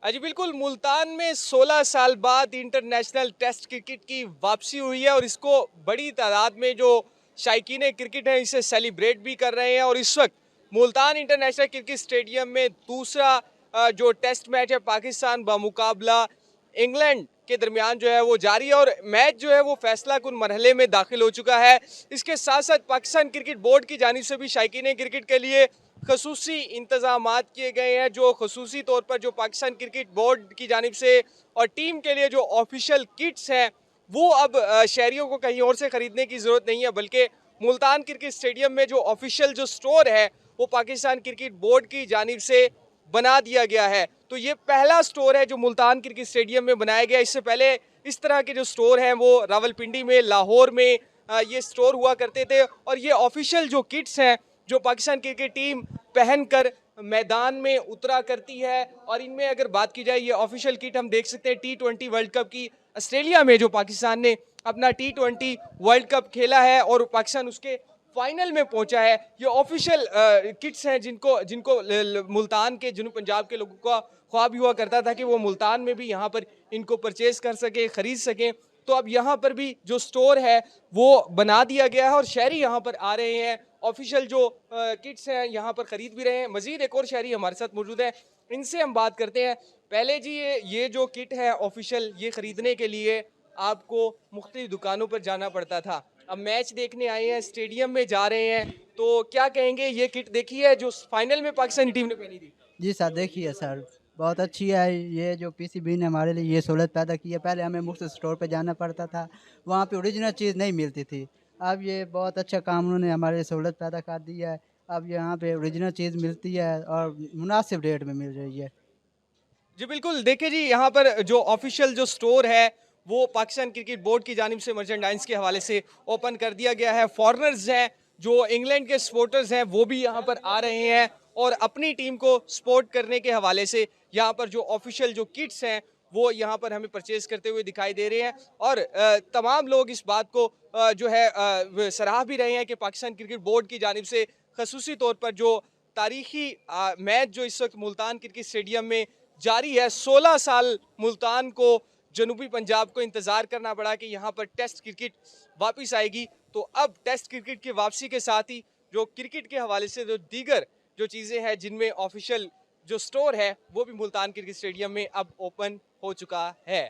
जी बिल्कुल, मुल्तान में 16 साल बाद इंटरनेशनल टेस्ट क्रिकेट की वापसी हुई है और इसको बड़ी तादाद में जो शायकीन क्रिकेट हैं इसे सेलिब्रेट भी कर रहे हैं। और इस वक्त मुल्तान इंटरनेशनल क्रिकेट स्टेडियम में दूसरा जो टेस्ट मैच है पाकिस्तान बामुकाबला इंग्लैंड के दरमियान जो है वो जारी है और मैच जो है वो फैसला कुन मरहले में दाखिल हो चुका है। इसके साथ साथ पाकिस्तान क्रिकेट बोर्ड की जानिब से भी शायकीन क्रिकेट के लिए खसूसी इंतजामात किए गए हैं, जो खसूसी तौर पर जो पाकिस्तान क्रिकेट बोर्ड की जानिब से और टीम के लिए जो ऑफिशियल किट्स हैं वो अब शहरियों को कहीं और से ख़रीदने की ज़रूरत नहीं है, बल्कि मुल्तान क्रिकेट स्टेडियम में जो ऑफिशियल जो स्टोर है वो पाकिस्तान क्रिकेट बोर्ड की जानिब से बना दिया गया है। तो ये पहला स्टोर है जो मुल्तान क्रिकेट स्टेडियम में बनाया गया। इससे पहले इस तरह के जो स्टोर हैं वो रावलपिंडी में, लाहौर में ये स्टोर हुआ करते थे और ये ऑफिशियल जो किट्स हैं जो पाकिस्तान क्रिकेट टीम पहनकर मैदान में उतरा करती है। और इनमें अगर बात की जाए, ये ऑफिशियल किट हम देख सकते हैं T20 वर्ल्ड कप की ऑस्ट्रेलिया में जो पाकिस्तान ने अपना T20 वर्ल्ड कप खेला है और पाकिस्तान उसके फाइनल में पहुंचा है। ये ऑफिशियल किट्स हैं जिनको जिनको मुल्तान के जनूब पंजाब के लोगों का ख्वाब हुआ करता था कि वो मुल्तान में भी यहाँ पर इनको परचेज कर सके, ख़रीद सकें। तो अब यहाँ पर भी जो स्टोर है वो बना दिया गया है और शहरी यहाँ पर आ रहे हैं, ऑफिशियल जो किट्स हैं यहाँ पर ख़रीद भी रहे हैं। मज़ीद एक और शहरी हमारे साथ मौजूद है, इनसे हम बात करते हैं। पहले जी ये जो किट है ऑफिशियल, ये ख़रीदने के लिए आपको मुख्तलिफ दुकानों पर जाना पड़ता था। अब मैच देखने आए हैं, स्टेडियम में जा रहे हैं, तो क्या कहेंगे? ये किट देखी है जो फाइनल में पाकिस्तानी टीम ने पहनी थी? जी सर, देखिए सर, बहुत अच्छी है। ये जो पीसीबी ने हमारे लिए ये सहूलत पैदा की है। पहले हमें मुफ्त स्टोर पे जाना पड़ता था, वहाँ पे ओरिजिनल चीज़ नहीं मिलती थी। अब ये बहुत अच्छा काम उन्होंने हमारे लिए सहूलत पैदा कर दी है। अब यहाँ पे ओरिजिनल चीज़ मिलती है और मुनासिब रेट में मिल रही है। जी बिल्कुल, देखिए जी यहाँ पर जो ऑफिशियल जो स्टोर है वो पाकिस्तान क्रिकेट बोर्ड की जानिब से मर्चेंडाइज के हवाले से ओपन कर दिया गया है। फॉरेनर्स हैं, जो इंग्लैंड के सपोर्टर्स हैं, वो भी यहाँ पर आ रहे हैं और अपनी टीम को सपोर्ट करने के हवाले से यहाँ पर जो ऑफिशियल जो किट्स हैं वो यहाँ पर हमें परचेज करते हुए दिखाई दे रहे हैं। और तमाम लोग इस बात को जो है सराह भी रहे हैं कि पाकिस्तान क्रिकेट बोर्ड की जानिब से खसूसी तौर पर जो तारीखी मैच जो इस वक्त मुल्तान क्रिकेट स्टेडियम में जारी है, 16 साल मुल्तान को, जनूबी पंजाब को इंतज़ार करना पड़ा कि यहाँ पर टेस्ट क्रिकेट वापस आएगी। तो अब टेस्ट क्रिकेट की वापसी के साथ ही जो क्रिकेट के हवाले से जो दीगर जो चीज़ें हैं जिनमें ऑफिशियल जो स्टोर है वो भी मुल्तान क्रिकेट स्टेडियम में अब ओपन हो चुका है।